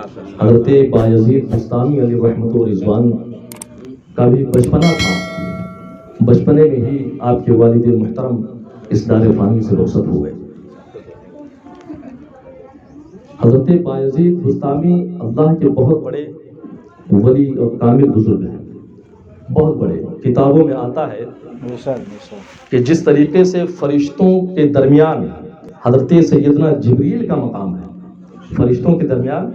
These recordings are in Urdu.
حضرت بایزید بستامی علیہ رحمۃ و رضوان کا بھی بچپنا تھا، بچپنے میں ہی آپ کے والد محترم اس دار فانی سے رخصت ہو گئے۔ حضرت بایزید بستامی اللہ کے بہت بڑے ولی اور کامل بزرگ ہیں، بہت بڑے۔ کتابوں میں آتا ہے کہ جس طریقے سے فرشتوں کے درمیان حضرت سیدنا جبریل کا مقام ہے، فرشتوں کے درمیان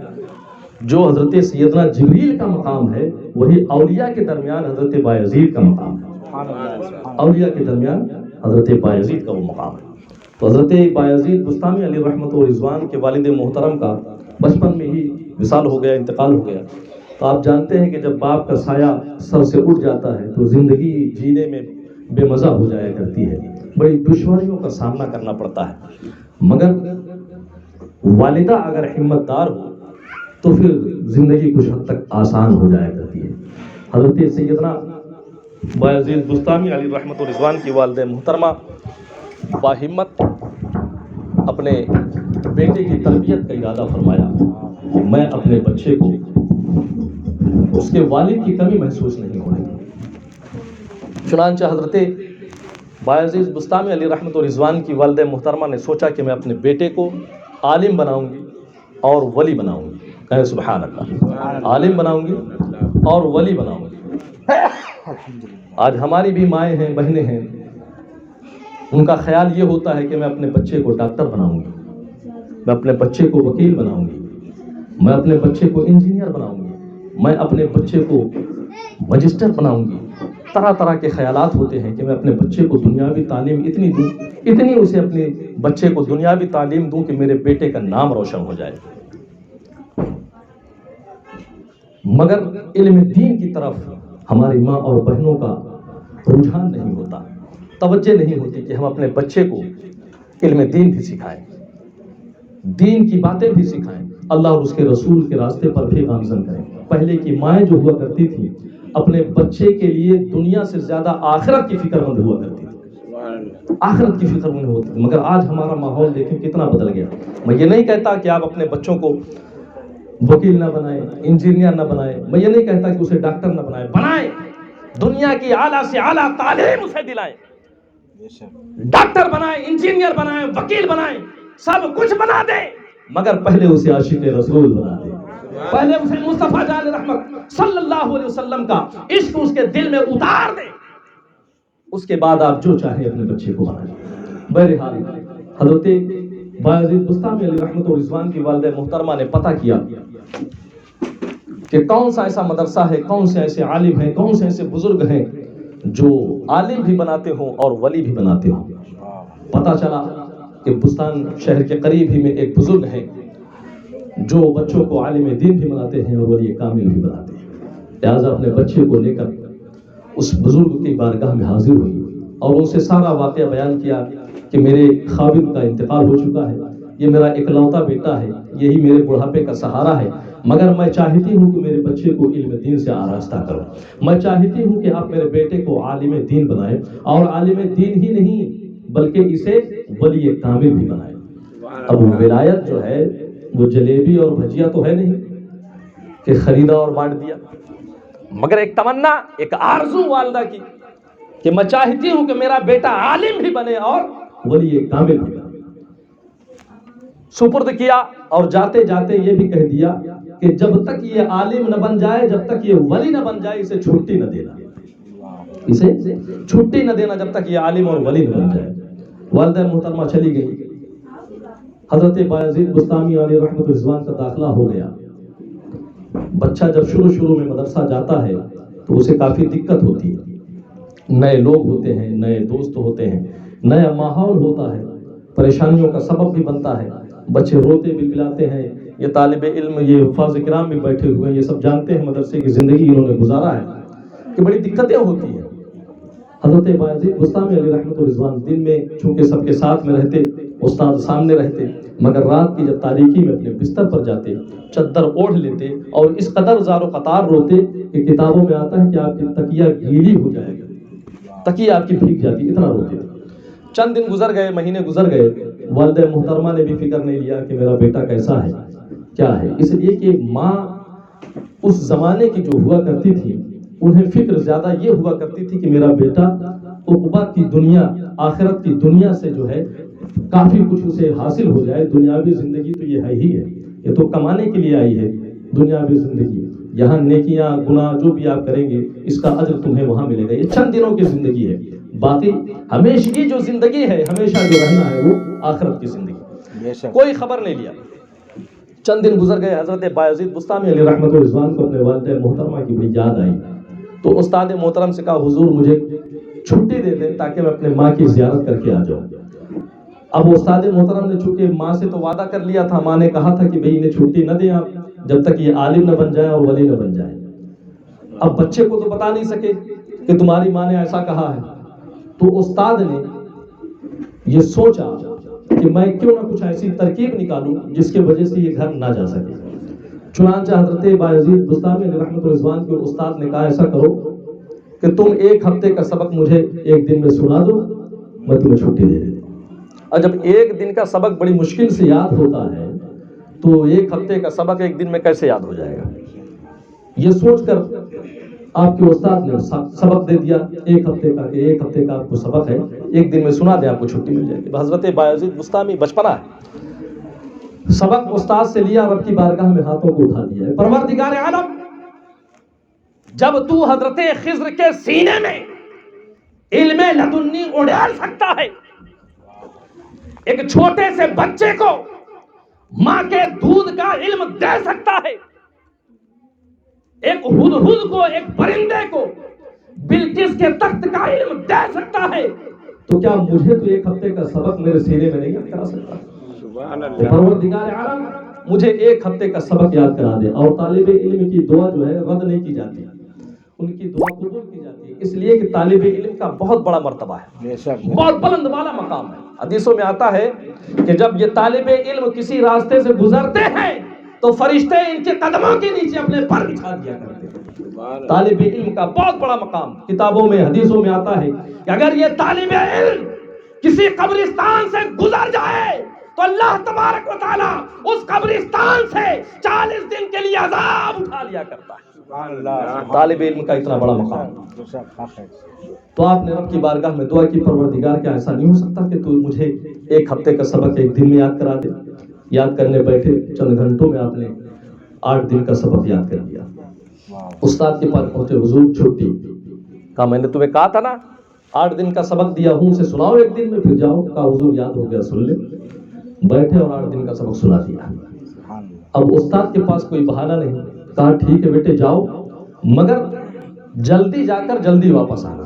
جو حضرت سیدنا جبریل کا مقام ہے، وہی اولیاء کے درمیان حضرت بایزید کا مقام ہے، اولیاء کے درمیان حضرت بایزید کا وہ مقام ہے۔ تو حضرت بایزید بستامی علیہ رحمۃ و رضوان کے والد محترم کا بچپن میں ہی وصال ہو گیا، انتقال ہو گیا۔ تو آپ جانتے ہیں کہ جب باپ کا سایہ سر سے اٹھ جاتا ہے تو زندگی جینے میں بے مزہ ہو جایا کرتی ہے، بڑی دشواریوں کا سامنا کرنا پڑتا ہے، مگر والدہ اگر ہمت دار ہو تو پھر زندگی کچھ حد تک آسان ہو جایا کرتی ہے۔ حضرت سیدنا بایزید بستامی علیہ رحمۃ و رضوان کی والدہ محترمہ باہمت اپنے بیٹے کی تربیت کا ارادہ فرمایا کہ میں اپنے بچے کو اس کے والد کی کمی محسوس نہیں ہونے دی۔ چنانچہ حضرت بایزید بستامی علیہ رحمۃ و رضوان کی والدہ محترمہ نے سوچا کہ میں اپنے بیٹے کو عالم بناؤں گی اور ولی بناؤں گی، کہے سبحان اللہ، عالم بناؤں گی اور ولی بناؤں گی۔ آج ہماری بھی مائیں ہیں، بہنیں ہیں، ان کا خیال یہ ہوتا ہے کہ میں اپنے بچے کو ڈاکٹر بناؤں گی، میں اپنے بچے کو وکیل بناؤں گی، میں اپنے بچے کو انجینئر بناؤں گی، میں اپنے بچے کو مجسٹر بناؤں گی۔ طرح طرح کے خیالات ہوتے ہیں کہ میں اپنے بچے کو دنیاوی تعلیم اتنی دوں، اتنی اسے اپنے بچے کو دنیاوی تعلیم دوں کہ میرے بیٹے کا نام روشن ہو جائے، مگر علم دین کی طرف ہماری ماں اور بہنوں کا رجحان نہیں ہوتا، توجہ نہیں ہوتی کہ ہم اپنے بچے کو علم دین بھی سکھائیں، دین کی باتیں بھی سکھائیں، اللہ اور اس کے رسول کے راستے پر بھی گامزن کریں۔ پہلے کی مائیں جو ہوا کرتی تھیں اپنے بچے کے لیے دنیا سے زیادہ آخرت کی فکر مند ہوا کرتی تھی، آخرت کی فکر مند ہوتی تھی، مگر آج ہمارا ماحول دیکھیں کتنا بدل گیا۔ میں یہ نہیں کہتا کہ آپ اپنے بچوں کو وکیل نہ بنائیں، انجینئر نہ بنائیں، میں یہ نہیں کہتا کہ اسے ڈاکٹر نہ بنائیں، دنیا کی اعلیٰ سے اعلیٰ تعلیم اسے دلائیں، ڈاکٹر بنائیں، انجینئر بنائیں، وکیل بنائیں، سب کچھ بنا دیں، مگر پہلے اسے عاشق رسول بنا دیں، پہلے اسے مصطفیٰ جان رحمت صلی اللہ علیہ وسلم کا عشق اس کے دل میں اتار دیں، اس کے بعد آپ جو چاہیں اپنے بچے کو بنائیں۔ بہرحال حضرت بایزید بستامی علیہ رحمۃ و رضوان کی والدہ محترمہ نے پتہ کیا کہ کون سا ایسا مدرسہ ہے، کون سے ایسے عالم ہیں، کون سے ایسے بزرگ ہیں جو عالم بھی بناتے ہوں اور ولی بھی بناتے ہوں۔ پتہ چلا کہ بستان شہر کے قریب ہی میں ایک بزرگ ہیں جو بچوں کو عالم دین بھی بناتے ہیں اور ولی کامل بھی بناتے ہیں۔ لہٰذا اپنے بچے کو لے کر اس بزرگ کی بارگاہ میں حاضر ہوئی اور ان سے سارا واقعہ بیان کیا کہ میرے خاوند کا انتقال ہو چکا ہے، یہ میرا اکلوتا بیٹا ہے، یہی میرے بڑھاپے کا سہارا ہے، مگر میں چاہتی ہوں کہ میرے بچے کو علم دین سے آراستہ کرو، میں چاہتی ہوں کہ آپ میرے بیٹے کو عالم دین بنائیں، اور عالم دین ہی نہیں بلکہ اسے ولی کامل بھی بنائیں۔ اب ولایت جو ہے وہ جلیبی اور بھجیا تو ہے نہیں کہ خریدا اور بانٹ دیا، مگر ایک تمنا، ایک آرزو والدہ کی کہ میں چاہتی ہوں کہ میرا بیٹا عالم بھی بنے اور ولی کامل بھی بنے۔ سپرد کیا اور جاتے جاتے یہ بھی کہہ دیا کہ جب تک یہ عالم نہ بن جائے، جب تک یہ ولی نہ بن جائے، اسے چھٹی نہ دینا، اسے چھٹی نہ دینا جب تک یہ عالم اور ولی نہ بن جائے۔ والدہ محترمہ چلی گئی، حضرت بایزید بستامی علیہ رحمۃ رضوان کا داخلہ ہو گیا۔ بچہ جب شروع میں مدرسہ جاتا ہے تو اسے کافی دقت ہوتی ہے، نئے لوگ ہوتے ہیں، نئے دوست ہوتے ہیں، نیا ماحول ہوتا ہے، پریشانیوں کا سبب بھی بنتا ہے، بچے روتے بھی پلاتے ہیں، یہ طالب علم، یہ حفاظ کرام بھی بیٹھے ہوئے ہیں، یہ سب جانتے ہیں مدرسے کی زندگی انہوں نے گزارا ہے کہ بڑی دقتیں ہوتی ہیں۔ حضرت بایزید بستامی علیہ رحمۃ رضوان دن میں چونکہ سب کے ساتھ میں رہتے، استاد سامنے رہتے، مگر رات کی جب تاریکی میں اپنے بستر پر جاتے، چادر اوڑھ لیتے اور اس قدر زار و قطار روتے کہ کتابوں میں آتا ہے کہ آپ کی تکیہ گیلی ہو جائے گا، تکیہ آپ کی بھیگ جاتی، اتنا روتے تھے۔ چند دن گزر گئے، مہینے گزر گئے، والدہ محترمہ نے بھی فکر نہیں لیا کہ میرا بیٹا کیسا ہے، کیا ہے؟ اس لیے کہ ماں اس زمانے کی جو ہوا کرتی تھی انہیں فکر زیادہ یہ ہوا کرتی تھی کہ میرا بیٹا عقبہ کی دنیا، آخرت کی دنیا سے جو ہے کافی کچھ اسے حاصل ہو جائے. دنیاوی زندگی تو یہ ہے ہی ہے، یہ تو کمانے کے لیے آئی ہے دنیاوی زندگی. یہاں نیکیاں گناہ جو بھی آپ کریں گے اس کا اجر تمہیں وہاں ملے گا. یہ چند دنوں کی زندگی ہے، باقی ہمیشہ جو زندگی ہے، ہمیشہ جو رہنا ہے وہ آخرت کی زندگی. کوئی خبر نہیں لیا. چند دن گزر گئے، حضرت بایزید بسطامی علیہ رحمۃ الرضوان کو اپنے والدہ محترمہ کی بڑی یاد آئی. تو استاد محترم سے کہا حضور مجھے چھٹی دے دیں تاکہ میں اپنے ماں کی زیارت کر کے آ جاؤں. اب استاد محترم نے چونکہ ماں سے تو وعدہ کر لیا تھا، ماں نے کہا تھا کہ بھئی انہیں چھٹی نہ دیں آپ جب تک یہ عالم نہ بن جائیں اور ولی نہ بن جائیں. اب بچے کو تو بتا نہیں سکے کہ تمہاری ماں نے ایسا کہا ہے. تو استاد نے یہ سوچا کہ میں کیوں نہ کچھ ایسی ترکیب نکالوں جس کی وجہ سے یہ گھر نہ جا سکے. چنانچہ حضرت بایزید بسطامی علیہ رحمۃ الرضوان کے استاد نے کہا ایسا کرو کہ تم 1 ہفتے کا سبق مجھے 1 دن میں سنا دو، میں تمہیں چھٹی دے دیتا ہوں. اور جب 1 دن کا سبق بڑی مشکل سے یاد ہوتا ہے تو 1 ہفتے کا سبق 1 دن میں کیسے یاد ہو جائے گا؟ یہ سوچ کر آپ کے استاد نے سبق دے دیا 1 ہفتے کا، کہ 1 ہفتے کا آپ کو سبق ہے، 1 دن میں سنا دیں آپ کو چھٹی مل جائے گی. حضرت بایزید بسطامی بچپنا ہے، سبق استاد سے لیا، رب کی بارگاہ میں ہاتھوں کو اٹھا دیا ہے. پروردگار عالم، جب تو حضرت خضر کے سینے میں علم لدنی اڑال سکتا ہے، ایک چھوٹے سے بچے کو ماں کے دودھ کا علم دے سکتا ہے، ایک ہدہد کو، ایک پرندے کو بلقیس کے تخت کا علم دے سکتا ہے، تو کیا مجھے تو 1 ہفتے کا سبق میرے سینے میں نہیں یاد کرا سکتا؟ سبحان اللہ. پروردگار عالم مجھے 1 ہفتے کا سبق یاد کرا دے. اور طالب علم کی دعا جو ہے رد نہیں کی جاتی، ان کی دعا قبول کی جاتی ہے، اس لیے کہ طالب علم کا بہت بڑا مرتبہ ہے، بہت بلند والا مقام ہے. حدیثوں میں آتا ہے کہ جب یہ طالب علم کسی راستے سے گزرتے ہیں تو فرشتے ان کے قدموں کے نیچے اپنے پر بچھا دیا کرتے ہیں. طالب علم کا بہت بڑا مقام. کتابوں میں حدیثوں میں آتا ہے کہ اگر یہ طالب علم کسی قبرستان سے گزر جائے تو اللہ تبارک و تعالیٰ اس قبرستان سے 40 دن کے لیے عذاب اٹھا لیا کرتا ہے. طالب علم کا اتنا بڑا مقام. تو آپ نے رب کی بارگاہ میں دعا کی، پروردگار کیا ایسا نہیں ہو سکتا کہ تو مجھے 1 ہفتے کا سبق 1 دن میں یاد کرا دے؟ یاد کرنے بیٹھے، چند گھنٹوں میں آپ نے 8 دن کا سبق یاد کر دیا. استاد کے پاس پہنچے، حضور چھٹی. کہا میں نے تمہیں کہا تھا نا 8 دن کا سبق دیا ہوں، اسے سناؤ 1 دن میں پھر جاؤ. کہا حضور یاد ہو گیا، سن لے. بیٹھے اور 8 دن کا سبق سنا دیا. اب استاد کے پاس کوئی بہانہ نہیں. کہا ٹھیک ہے بیٹے جاؤ، مگر جلدی جا کر جلدی واپس آنا،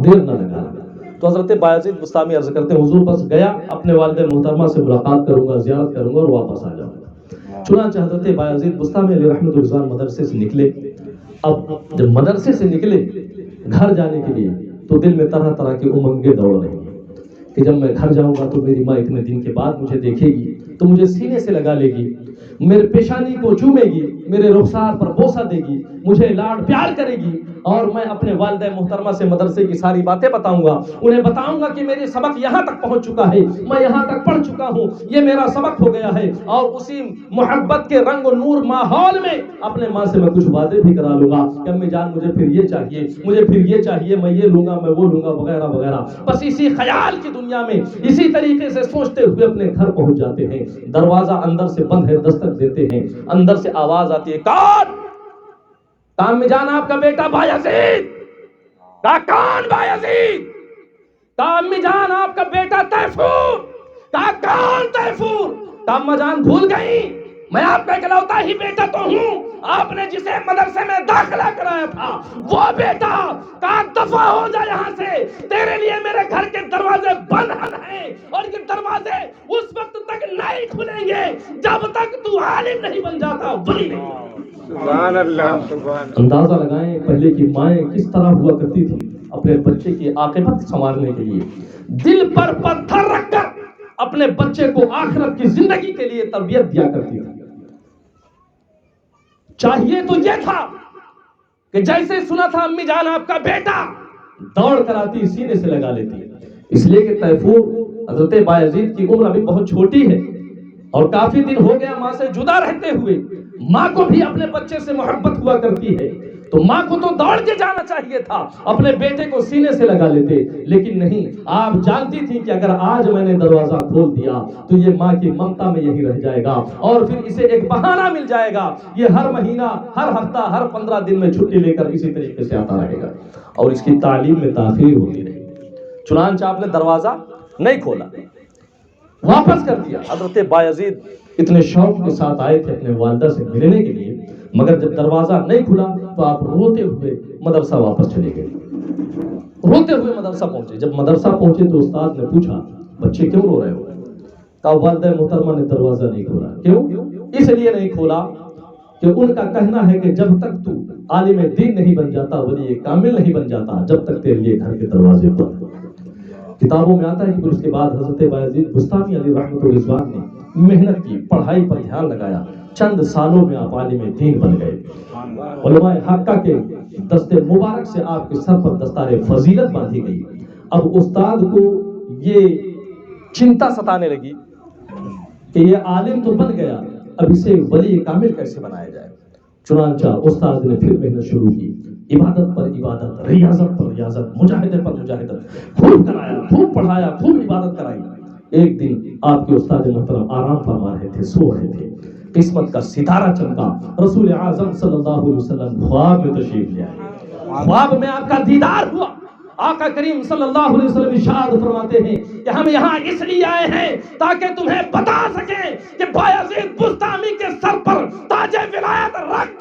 دیر نہ لگانا. تو حضرت بایزید بسطامی عرض کرتے ہیں حضور بس گیا، اپنے والدہ محترمہ سے ملاقات کروں گا، زیارت کروں گا اور واپس آ جاؤں گا. چنانچہ حضرت بایزید بسطامی علیہ رحمۃ الرضوان مدرسے سے نکلے. اب جب مدرسے سے نکلے گھر جانے کے لیے تو دل میں طرح طرح کی امنگیں دوڑ رہی ہیں کہ جب میں گھر جاؤں گا تو میری ماں اتنے دن کے بعد مجھے دیکھے گی تو مجھے سینے سے لگا لے گی، میرے پیشانی کو چومے گی، میرے رخسار پر بوسہ دے گی، مجھے لاڈ پیار کرے گی، اور میں اپنے والدہ محترمہ سے مدرسے کی ساری باتیں بتاؤں گا. انہیں بتاؤں گا کہ میری سبق یہاں تک پہنچ چکا ہے، میں یہاں تک پڑھ چکا ہوں، یہ میرا سبق ہو گیا ہے. اور اسی محبت کے رنگ و نور ماحول میں اپنے ماں سے میں کچھ باتیں بھی کرا لوں گا کہ امی جان مجھے پھر یہ چاہیے، مجھے پھر یہ چاہیے، میں یہ لوں گا، میں وہ لوں گا، وغیرہ وغیرہ. بس اسی خیال کی دنیا میں اسی طریقے سے سوچتے ہوئے اپنے گھر پہنچ جاتے ہیں. دروازہ اندر سے بند ہے، دستک دیتے ہیں، اندر سے آواز آتی ہے کون؟ امی جان آپ کا بیٹا بایزید. کہا کون بایزید؟ کہا امی جان آپ کا بیٹا تیفور. کہا کون تیفور؟ کہا اما جان بھول گئی، میں آپ کا اکلوتا ہی بیٹا تو ہوں، آپ نے جسے مدرسے میں داخلہ کرایا تھا وہ بیٹا. کہا دفع ہو جا یہاں سے، تیرے لیے میرے گھر کے دروازے بند ہیں اور یہ دروازے اس وقت تک نہیں کھلیں گے جب تک تو عالم نہیں بن جاتا، ولی نہیں. سبحان اللہ. اندازہ لگائیں پہلے کی مائیں کس طرح ہوا کرتی تھی اپنے بچے کی عاقبت سنوارنے کے لیے، دل پر پتھر رکھ کر اپنے بچے کو آخرت کی زندگی کے لیے تربیت دیا کرتی تھی. چاہیے تو یہ تھا کہ جیسے سنا تھا امی جان آپ کا بیٹا، دوڑ کر آتی سینے سے لگا لیتی. اس لیے کہ تیفور حضرت بایزید کی عمر ابھی بہت چھوٹی ہے، اور کافی دن ہو گیا ماں سے جدا رہتے ہوئے، ماں کو بھی اپنے بچے سے محبت ہوا کرتی ہے، تو ماں کو تو دوڑ کے جانا چاہیے تھا، اپنے بیٹے کو سینے سے لگا لیتے، لیکن نہیں، آپ جانتی تھی کہ اگر آج میں نے دروازہ کھول دیا تو یہ ماں کی ممتا میں یہی رہ جائے گا، اور پھر اسے ایک بہانہ مل جائے گا، یہ ہر مہینہ، ہر ہفتہ، ہر 15 دن میں چھٹی لے کر اسی طریقے سے آتا رہے گا، اور اس کی تعلیم میں تاخیر ہوتی رہے گی۔ چنانچہ آپ نے دروازہ نہیں کھولا، واپس کر دیا۔ حضرت بایزید اتنے شوق کے ساتھ آئے تھے اپنے والدہ سے ملنے کے لیے، مگر جب دروازہ نہیں کھلا تو آپ روتے ہوئے مدرسہ واپس چلے گئے، روتے ہوئے مدرسہ پہنچے۔ جب مدرسہ پہنچے تو استاد نے پوچھا، بچے کیوں رو رہے ہو؟ کہا والدہ محترمہ نے دروازہ نہیں کھولا۔ کیوں؟ اس لیے نہیں کھولا کہ ان کا کہنا ہے کہ جب تک تو عالم دین نہیں بن جاتا، ولی کامل نہیں بن جاتا، جب تک تیرے لیے گھر کے دروازے بند۔ کتابوں میں آتا ہے کہ پھر اس کے بعد حضرت بایزید بستامی علیہ رحمۃ الرضوان نے محنت کی، پڑھائی پر دھیان لگایا، چند سالوں میں آپ عالم دین بن گئے۔ علماء حقہ کے دست مبارک سے آپ کے سر پر دستار فضیلت باندھی گئی۔ اب استاد کو یہ چنتا ستانے لگی کہ یہ عالم تو بن گیا، اب اسے ولی کامل کیسے بنایا جائے۔ چنانچہ استاد نے پھر محنت شروع کی، عبادت پر عبادت، ریاضت پر ریاضت، مجاہدے پر مجاہدت، خوب کرایا، خوب پڑھایا، خوب عبادت کرائی۔ ایک دن آپ کے استاد محترم آرام فرما رہے تھے، سو رہے تھے، قسمت کا ستارہ چمکا، رسول اعظم صلی اللہ علیہ وسلم خواب میں تشریف لے آئے، خواب میں آپ کا دیدار ہوا۔ آقا کریم صلی اللہ علیہ وسلم ارشاد فرماتے ہیں کہ ہم یہاں اس لیے آئے ہیں تاکہ تمہیں بتا سکیں کہ بایزید بستامی کے سر پر تاج ولایت رکھ